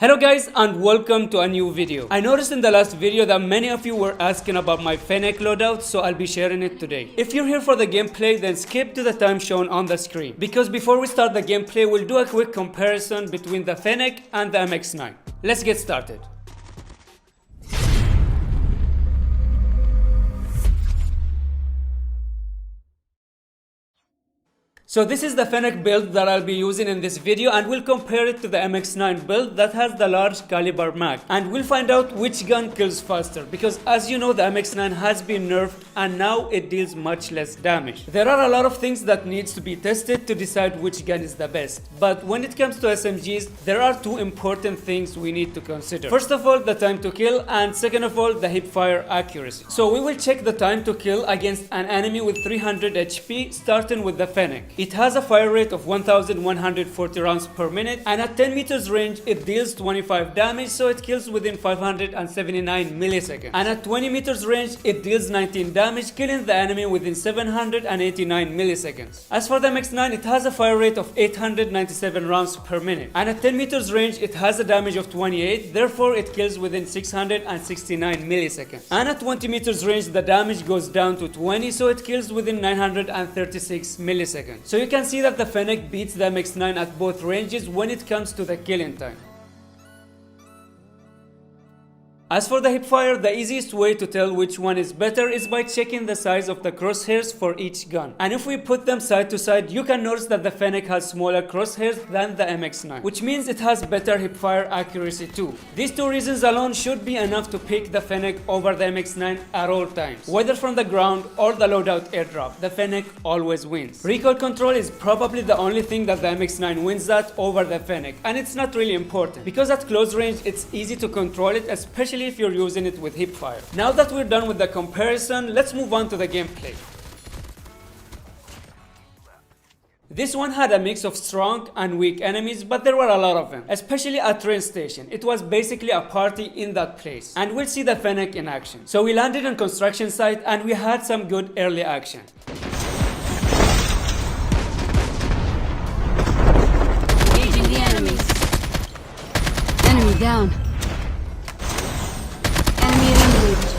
Hello guys and welcome to a new video. I noticed in the last video that many of you were asking about my Fennec loadout, so I'll be sharing it today. If you're here for the gameplay, then skip to the time shown on the screen, because before we start the gameplay, we'll do a quick comparison between the Fennec and the MX-9. Let's get started. So this is the Fennec build that I'll be using in this video, and we'll compare it to the MX-9 build that has the large caliber mag, and we'll find out which gun kills faster, because as you know, the MX-9 has been nerfed and now it deals much less damage. There are a lot of things that needs to be tested to decide which gun is the best, but when it comes to SMGs, there are two important things we need to consider. First of all, the time to kill, and second of all, the hipfire accuracy. So we will check the time to kill against an enemy with 300 HP, starting with the Fennec. It has a fire rate of 1140 rounds per minute, and at 10 meters range it deals 25 damage, so it kills within 579 milliseconds. And at 20 meters range it deals 19 damage, killing the enemy within 789 milliseconds. As for the MX-9, it has a fire rate of 897 rounds per minute, and at 10 meters range it has a damage of 28, therefore it kills within 669 milliseconds. And at 20 meters range the damage goes down to 20, so it kills within 936 milliseconds. So you can see that the Fennec beats the MX-9 at both ranges when it comes to the killing time. As for the hipfire, the easiest way to tell which one is better is by checking the size of the crosshairs for each gun. And if we put them side to side, you can notice that the Fennec has smaller crosshairs than the MX-9, which means it has better hipfire accuracy too. These two reasons alone should be enough to pick the Fennec over the MX-9 at all times. Whether from the ground or the loadout airdrop, the Fennec always wins. Recoil control is probably the only thing that the MX-9 wins at over the Fennec, and it's not really important, because at close range it's easy to control it, especially if you're using it with hipfire. Now that we're done with the comparison, let's move on to the gameplay. This one had a mix of strong and weak enemies, but there were a lot of them, especially at train station. It was basically a party in that place, and we'll see the Fennec in action. So we landed on construction site and we had some good early action. Engaging the enemies. Enemy down. Enemy eliminated.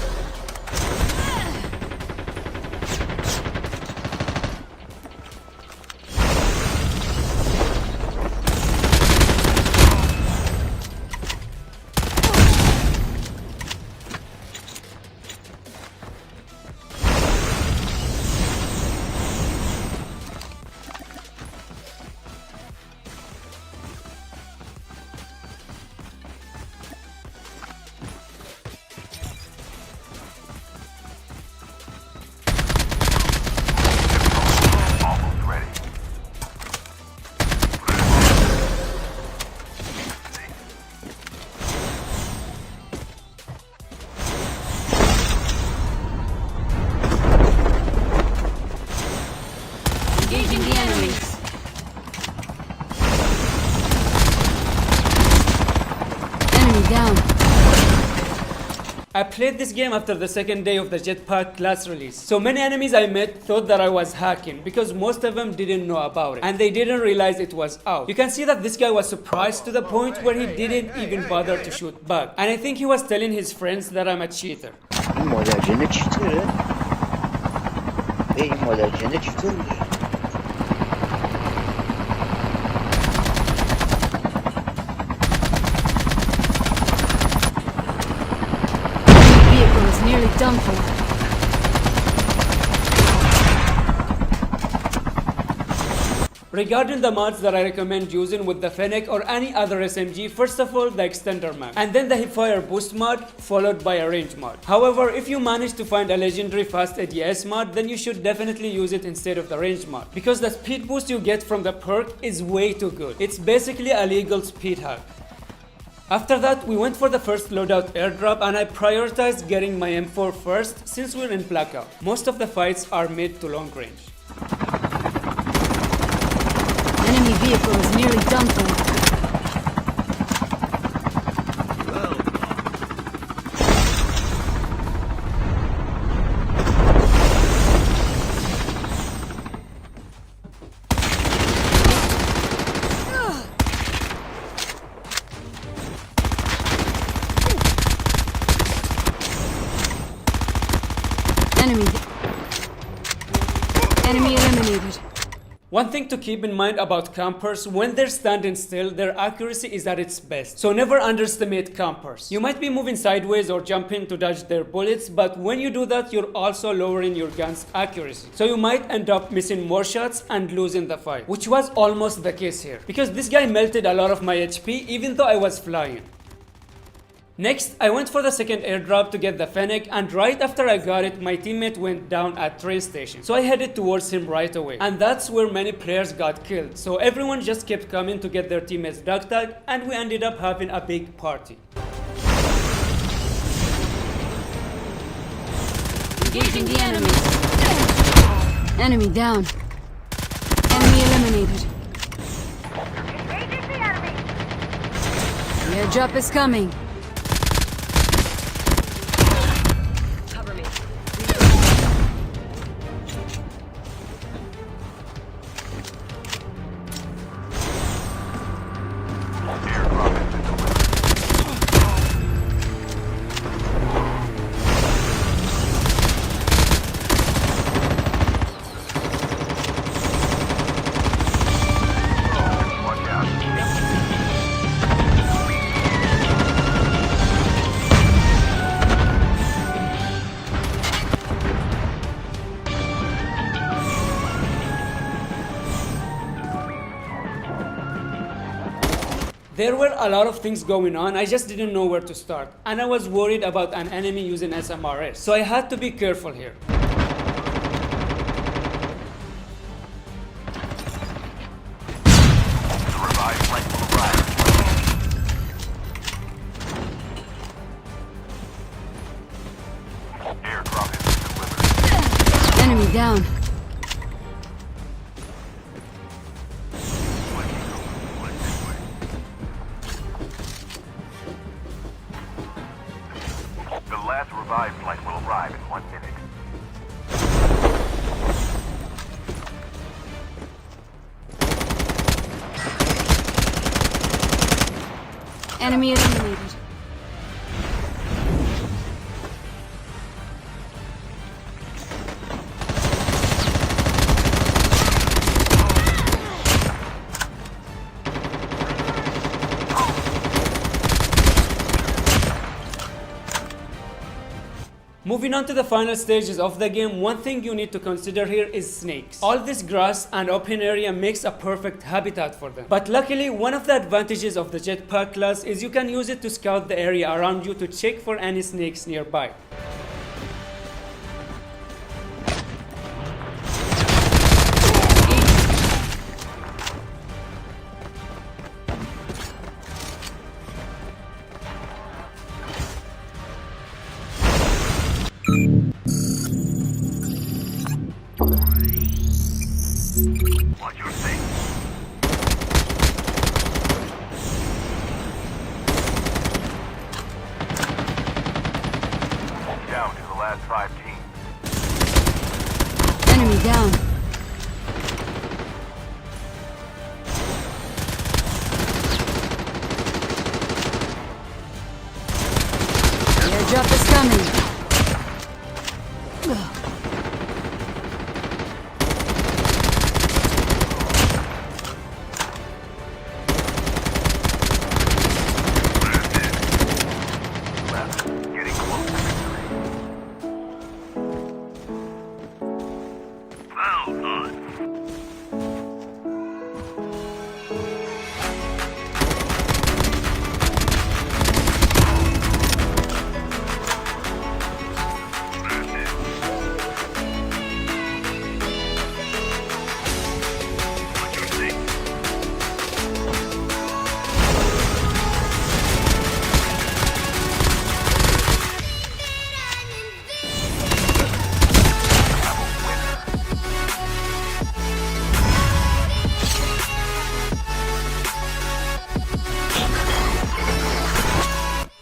Engaging the enemies. Enemy down. I played this game after the second day of the jetpack class release. So many enemies I met thought that I was hacking, because most of them didn't know about it and they didn't realize it was out. You can see that this guy was surprised to the point where he didn't even bother to shoot back. And I think he was telling his friends that I'm a cheater. این مادرجنه چیتره؟ این مادرجنه چیتره؟ Vehicle is nearly done for. Regarding the mods that I recommend using with the Fennec or any other SMG, first of all, the extender mag, and then the hipfire boost mod, followed by a range mod. However, if you manage to find a legendary fast ADS mod, then you should definitely use it instead of the range mod, because the speed boost you get from the perk is way too good. It's basically a legal speed hack. After that, we went for the first loadout airdrop, and I prioritized getting my M4 first since we're in blackout. Most of the fights are mid to long range. Enemy vehicle is nearly done for. Enemy. Enemy eliminated. One thing to keep in mind about campers, when they're standing still, their accuracy is at its best. So never underestimate campers. You might be moving sideways or jumping to dodge their bullets, but when you do that, you're also lowering your gun's accuracy. So you might end up missing more shots and losing the fight, which was almost the case here. Because this guy melted a lot of my HP even though I was flying. Next, I went for the second airdrop to get the Fennec, and right after I got it, my teammate went down at train station. So I headed towards him right away. And that's where many players got killed. So everyone just kept coming to get their teammates dog tag, and we ended up having a big party. Engaging the enemy. Enemy down. Enemy eliminated. Engaging the enemy. The airdrop is coming. There were a lot of things going on, I just didn't know where to start. And I was worried about an enemy using SMRS, so I had to be careful here. Enemy down. The last revived flight will arrive in 1 minute. Enemy eliminated. Moving on to the final stages of the game, one thing you need to consider here is snakes. All this grass and open area makes a perfect habitat for them. But luckily, one of the advantages of the jetpack class is you can use it to scout the area around you to check for any snakes nearby. Watch your safety. Down to the last 5 teams. Enemy down. The airdrop is coming. Getting close to victory. Well done. Watch your safety.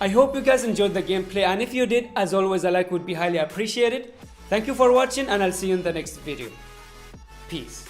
I hope you guys enjoyed the gameplay, and if you did, as always, a like would be highly appreciated. Thank you for watching, and I'll see you in the next video. Peace.